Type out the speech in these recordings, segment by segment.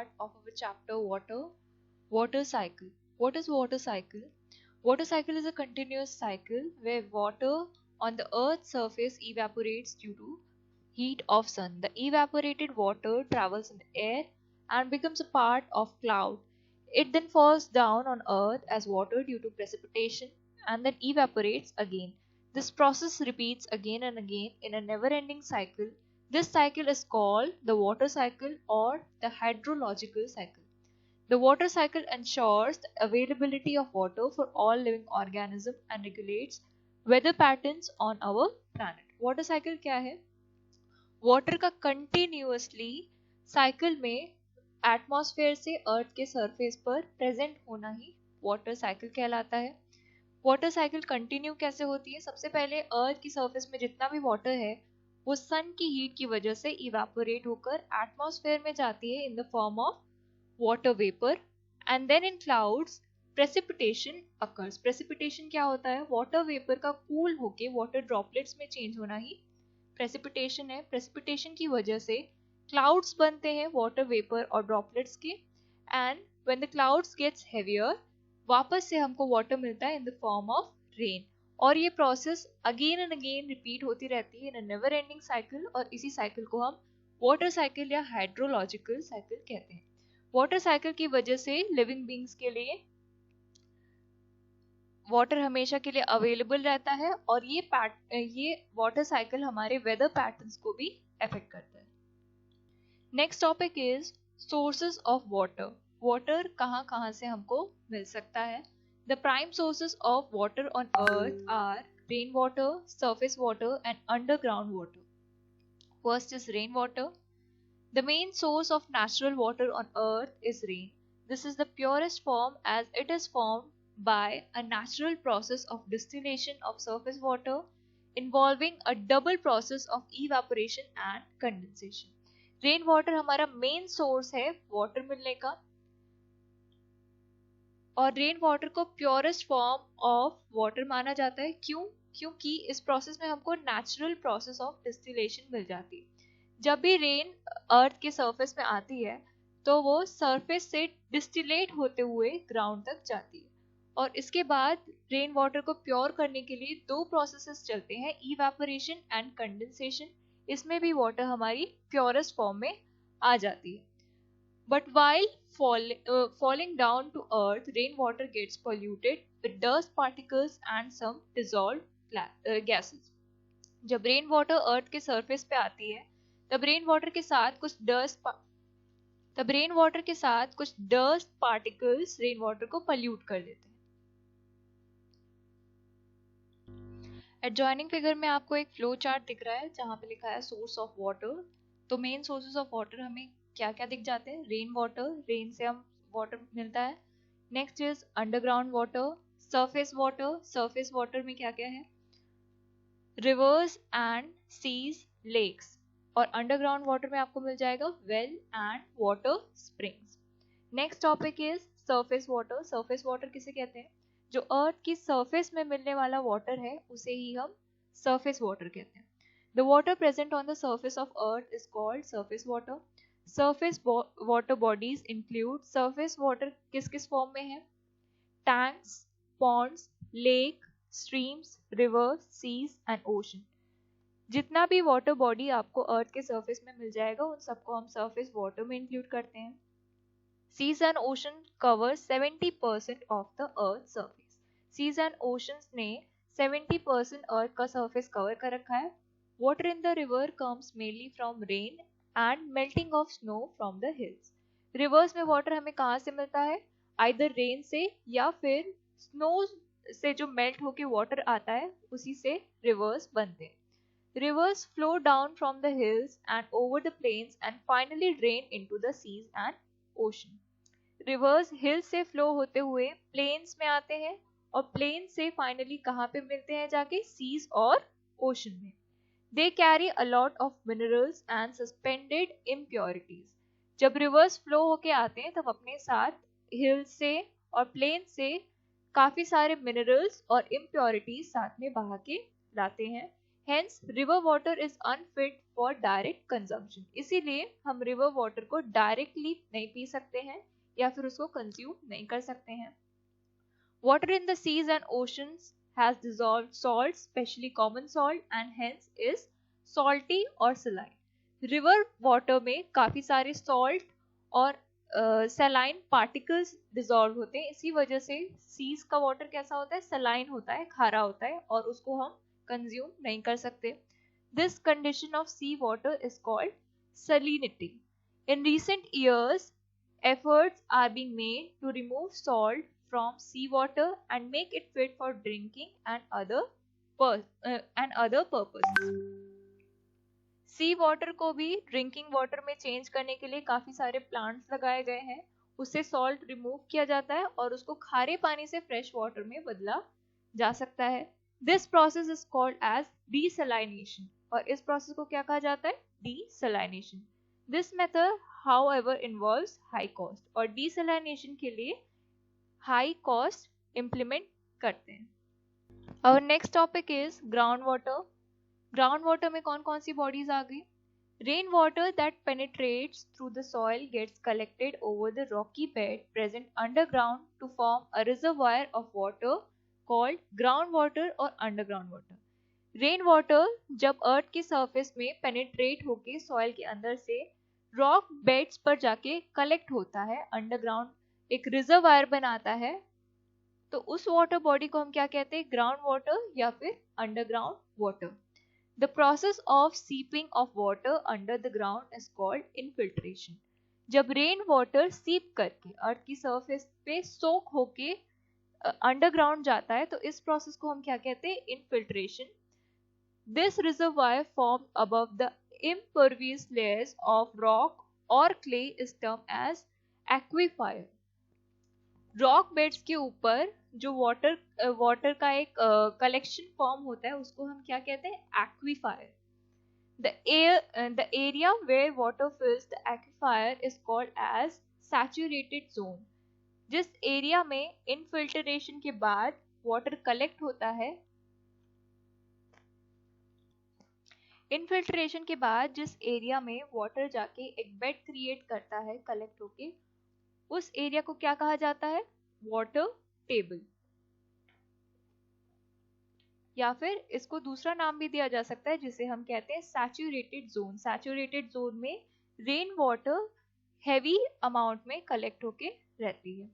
part of our chapter water. Water cycle. What is water cycle? Water cycle is a continuous cycle where water on the earth's surface evaporates due to heat of sun. The evaporated water travels in the air and becomes a part of cloud. It then falls down on earth as water due to precipitation and then evaporates again. This process repeats again and again in a never-ending cycle. This cycle is called the water cycle or the hydrological cycle. The water cycle ensures the availability of water for all living organisms and regulates weather patterns on our planet. Water cycle क्या है? Water का continuously cycle में atmosphere से अर्थ के surface पर present होना ही water cycle कहलाता है। वाटर साइकिल कंटिन्यू कैसे होती है? सबसे पहले अर्थ की सरफेस में जितना भी वाटर है वो सन की हीट की वजह से इवेपोरेट होकर एटमॉस्फेयर में जाती है in the form of water vapour and then in clouds precipitation occurs. Precipitation क्या होता है? वाटर वेपर का कूल होके वाटर ड्रॉपलेट्स में चेंज होना ही प्रेसिपिटेशन है। प्रेसिपिटेशन की वजह से क्लाउड्स बनते हैं वाटर वेपर और ड्रॉपलेट्स के and when the clouds gets heavier वापस से हमको वाटर मिलता है in the form of rain और ये process again and again repeat होती रहती है in a never ending cycle और इसी साइकिल को हम वाटर साइकिल या हाइड्रोलॉजिकल साइकिल कहते हैं। वाटर साइकिल की वजह से लिविंग बींग्स के लिए वाटर हमेशा के लिए अवेलेबल रहता है और ये वाटर साइकिल हमारे वेदर पैटर्न्स को भी अफेक्ट करता है। Next topic is sources of water. Water कहाँ कहाँ से हमको मिल सकता है? The prime sources of water on earth are rain water, surface water and underground water. First is rain water. The main source of natural water on earth is rain. This is the purest form as it is formed by a natural process of distillation of surface water involving a double process of evaporation and condensation. Rain water हमारा main source है water मिलने का और rain water को purest form of water माना जाता है। क्यों? क्योंकि इस प्रोसेस में हमको नेचुरल प्रोसेस ऑफ डिस्टिलेशन मिल जाती है। जब भी रेन अर्थ के सरफेस में आती है तो वो सरफेस से डिस्टिलेट होते हुए ग्राउंड तक जाती है और इसके बाद रेन वाटर को प्योर करने के लिए दो प्रोसेसेस चलते हैं, इवेपोरेशन एंड कंडेंसेशन। इसमें भी वाटर हमारी प्योरेस्ट फॉर्म में आ जाती है। But while falling down to earth, rainwater gets polluted with dust particles and some dissolved gases. जब रेन वाटर अर्थ के सरफेस पे आती है तब रेन वाटर के साथ कुछ डस्ट पार्टिकल्स रेन वाटर को पल्यूट कर देते हैं। एडजॉइनिंग फिगर में आपको एक फ्लो चार्ट दिख रहा है जहाँ पे लिखा है सोर्स ऑफ वाटर। तो मेन सोर्सेज ऑफ वाटर हमें क्या क्या दिख जाते हैं? रेन वाटर, रेन से हम वाटर मिलता है। Next is underground water, surface water, surface water में क्या क्या है? रिवर्स एंड सीज, लेक्स और अंडरग्राउंड वाटर में आपको मिल जाएगा well and water springs. Next topic is surface water. Surface water किसे कहते हैं? जो अर्थ की सरफेस में मिलने वाला वाटर है उसे ही हम सरफेस वाटर कहते हैं। The water present on the surface of earth is called surface water. Surface water bodies include, surface water किस किस फॉर्म में है? Tanks, ponds, lake, streams, rivers, seas and ocean. जितना भी वाटर बॉडी आपको अर्थ के सरफेस में मिल जाएगा उन सबको हम सरफेस वाटर में इंक्लूड करते हैं। Seas and ocean cover 70% of the earth surface. Seas and oceans ने 70% अर्थ का सरफेस कवर कर रखा है। Water in the river comes mainly from rain and melting of snow from the hills. Rivers में water हमें कहाँ से मिलता है? आइदर रेन से या फिर स्नो से जो मेल्ट होके वाटर आता है उसी से रिवर्स बनते हैं। Rivers flow down from the hills and over the plains and finally drain into the seas and ocean. Rivers hills से flow होते हुए plains में आते हैं और plains से finally कहाँ पे मिलते हैं जाके? seas और ocean में। They carry a lot of minerals and suspended impurities. जब rivers flow होके आते हैं तब अपने साथ hills से और plains से काफी सारे minerals और impurities साथ में बहा के लाते हैं। Hence river water is unfit for direct consumption. इसीलिए हम river water को directly नहीं पी सकते हैं या फिर उसको consume नहीं कर सकते हैं. Water in the seas and oceans has dissolved salts, especially common salt, and hence is salty or saline. River water में काफी सारे salt और saline particles dissolve होते हैं. इसी वजह से seas का water कैसा होता है? Saline होता है, खारा होता है और उसको हम consume नहीं कर सकते. This condition of sea water is called salinity. In recent years, efforts are being made to remove salt from seawater and make it fit for drinking and other purposes. Sea water को भी drinking water में change करने के लिए काफी सारे plants लगाए गए हैं. उससे सॉल्ट रिमूव किया जाता है और उसको खारे पानी से फ्रेश वाटर में बदला जा सकता है. This process is called as desalination और इस प्रोसेस को क्या कहा जाता है? Desalination. This method however involves high cost और डीसैलिनेशन के लिए हाई कॉस्ट इम्प्लीमेंट करते हैं. Our next topic is ground water. Ground water में कौन कौन सी बॉडीज आ गई? Rain water that penetrates through the soil gets collected over the rocky bed present underground to form a reservoir of water called groundwater और underground water. Rain water जब अर्थ की surface में penetrate होके soil के अंदर से rock beds पर जाके कलेक्ट होता है, अंडरग्राउंड एक रिजर्वायर बनाता है, तो उस वाटर बॉडी को हम क्या कहते हैं? ग्राउंड वाटर या फिर underground water. The process of seeping of water under the ground is called infiltration. जब रेन वाटर सीप करके अर्थ की सरफेस पे सोक होके अंडरग्राउंड जाता है तो इस प्रोसेस को हम क्या कहते हैं? Infiltration. This reservoir form above the impervious layers of rock or clay is termed as aquifer. Rock beds के ऊपर जो वाटर का एक कलेक्शन फॉर्म होता है उसको हम क्या कहते हैं? Aquifer. The area where water fills the aquifer is called as saturated zone. जिस एरिया में इनफिल्ट्रेशन के बाद वाटर कलेक्ट होता है, इनफिल्ट्रेशन के बाद जिस एरिया में वाटर जाके एक बेड क्रिएट करता है कलेक्ट होके, उस एरिया को क्या कहा जाता है? Water table. या फिर इसको दूसरा नाम भी दिया जा सकता है जिसे हम कहते हैं सैचुरेटेड जोन. सैचुरेटेड जोन में रेन वाटर हैवी अमाउंट में कलेक्ट होके रहती है.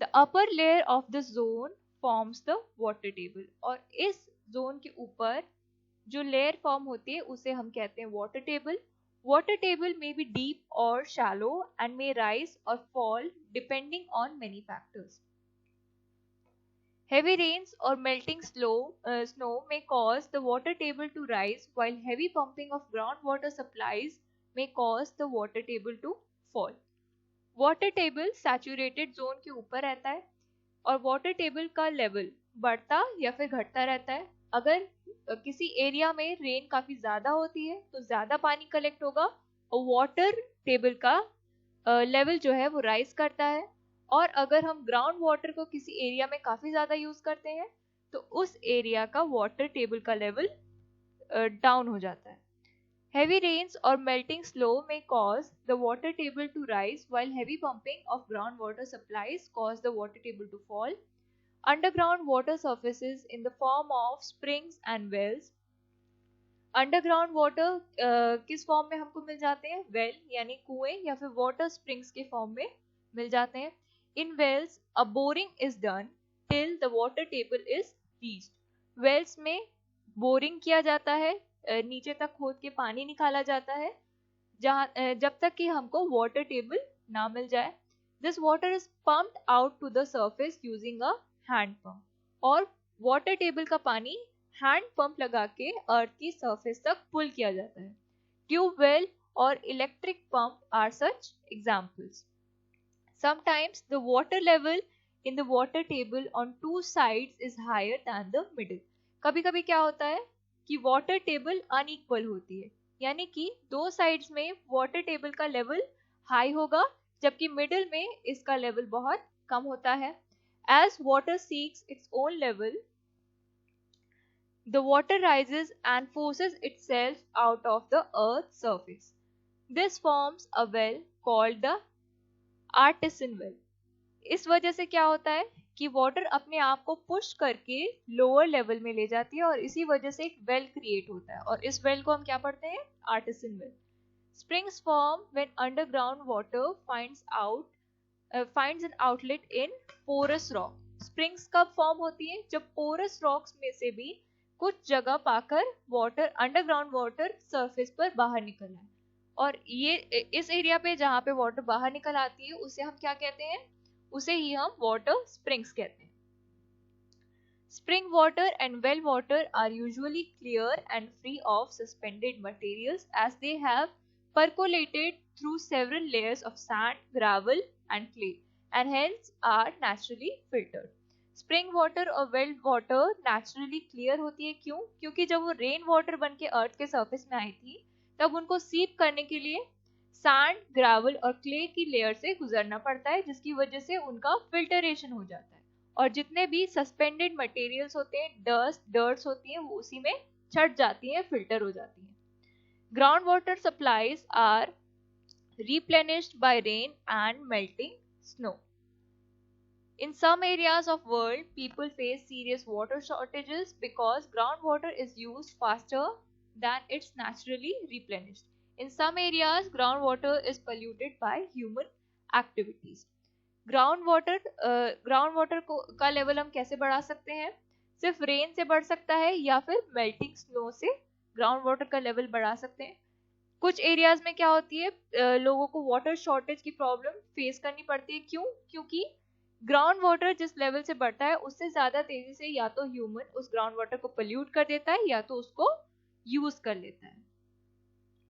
The upper layer of this zone forms the water table और इस जोन के ऊपर जो लेयर फॉर्म होती है उसे हम कहते हैं water table. Water table may be deep or shallow and may rise or fall depending on many factors. Heavy rains or melting snow may cause the water table to rise, while heavy pumping of groundwater supplies may cause the water table to fall. Water table saturated zone के ऊपर रहता है और water table का level बढ़ता या फिर घटता रहता है. अगर किसी एरिया में रेन काफी ज्यादा होती है तो ज्यादा पानी कलेक्ट होगा और वाटर टेबल का लेवल जो है वो राइज करता है. और अगर हम ग्राउंड वाटर को किसी एरिया में काफी ज्यादा यूज करते हैं तो उस एरिया का वाटर टेबल का लेवल डाउन हो जाता है. Heavy rains or melting snow may cause the water table to rise, while heavy pumping of groundwater supplies cause the water table to fall. Underground water surfaces in the form of springs and wells. Underground water किस फॉर्म में हमको मिल जाते हैं? Well यानी कुएं या फिर वाटर स्प्रिंग्स के फॉर्म में मिल जाते हैं. In wells a boring is done till the water table is reached. Wells में बोरिंग किया जाता है, नीचे तक खोद के पानी निकाला जाता है जब तक कि हमको वाटर टेबल ना मिल जाए. This water is pumped out to the surface using a hand pump और वाटर टेबल का पानी हैंड पंप लगा के अर्थ की सरफेस तक पुल किया जाता है. ट्यूबवेल और electric pump are such examples. Sometimes the water level in the water table on two sides is higher than the middle. कभी कभी क्या होता है कि वाटर टेबल अनइक्वल होती है, यानी कि दो साइड्स में वाटर टेबल का लेवल हाई होगा जबकि मिडिल में इसका लेवल बहुत कम होता है. As water seeks its own level, The water rises and forces itself out of the earth's surface. This forms a well called the artesian well. इस वजह से क्या होता है कि वाटर अपने आप को पुश करके लोअर लेवल में ले जाती है और इसी वजह से एक वेल क्रिएट होता है और इस वेल को हम क्या पढ़ते हैं, artisan well. Springs form when underground water finds an outlet in porous rock. Springs कब फॉर्म होती है, जब porous rocks में से भी कुछ जगह पाकर वाटर, अंडरग्राउंड वाटर सरफेस पर बाहर निकलना है. और ये इस एरिया पे जहाँ पे वाटर बाहर निकल आती है उसे हम क्या कहते हैं, उसे ही हम वाटर स्प्रिंग्स कहते हैं. Spring water and well water are usually clear and free of suspended materials as they have percolated through several layers of sand, gravel and clay and hence are naturally filtered. Spring water और well water naturally clear होती है. क्यों? क्योंकि जब वो rain water बन के अर्थ के सरफेस में आई थी तब उनको सीप करने के लिए सैंड, ग्रेवल और क्ले की लेयर से गुजरना पड़ता है जिसकी वजह से उनका फिल्टरेशन हो जाता है और जितने भी सस्पेंडेड मटेरियल्स होते हैं, डर्ट्स होती हैं, वो उसी में छट जाती हैं, फिल्टर हो जाती हैं. Ground water supplies are replenished by rain and melting snow. In some areas of world, people face serious water shortages because groundwater is used faster than it's naturally replenished. In some areas, groundwater is polluted by human activities. Ground water का level हम कैसे बढ़ा सकते हैं, सिर्फ rain से बढ़ सकता है या फिर मेल्टिंग स्नो से ग्राउंड वाटर का लेवल बढ़ा सकते हैं. कुछ एरियाज में क्या होती है, लोगों को वाटर शॉर्टेज की प्रॉब्लम फेस करनी पड़ती है. क्यों? क्योंकि ग्राउंड वाटर जिस लेवल से बढ़ता है उससे ज्यादा तेजी से या तो ह्यूमन उस ग्राउंड वाटर को पोल्यूट कर देता है या तो उसको यूज कर लेता है.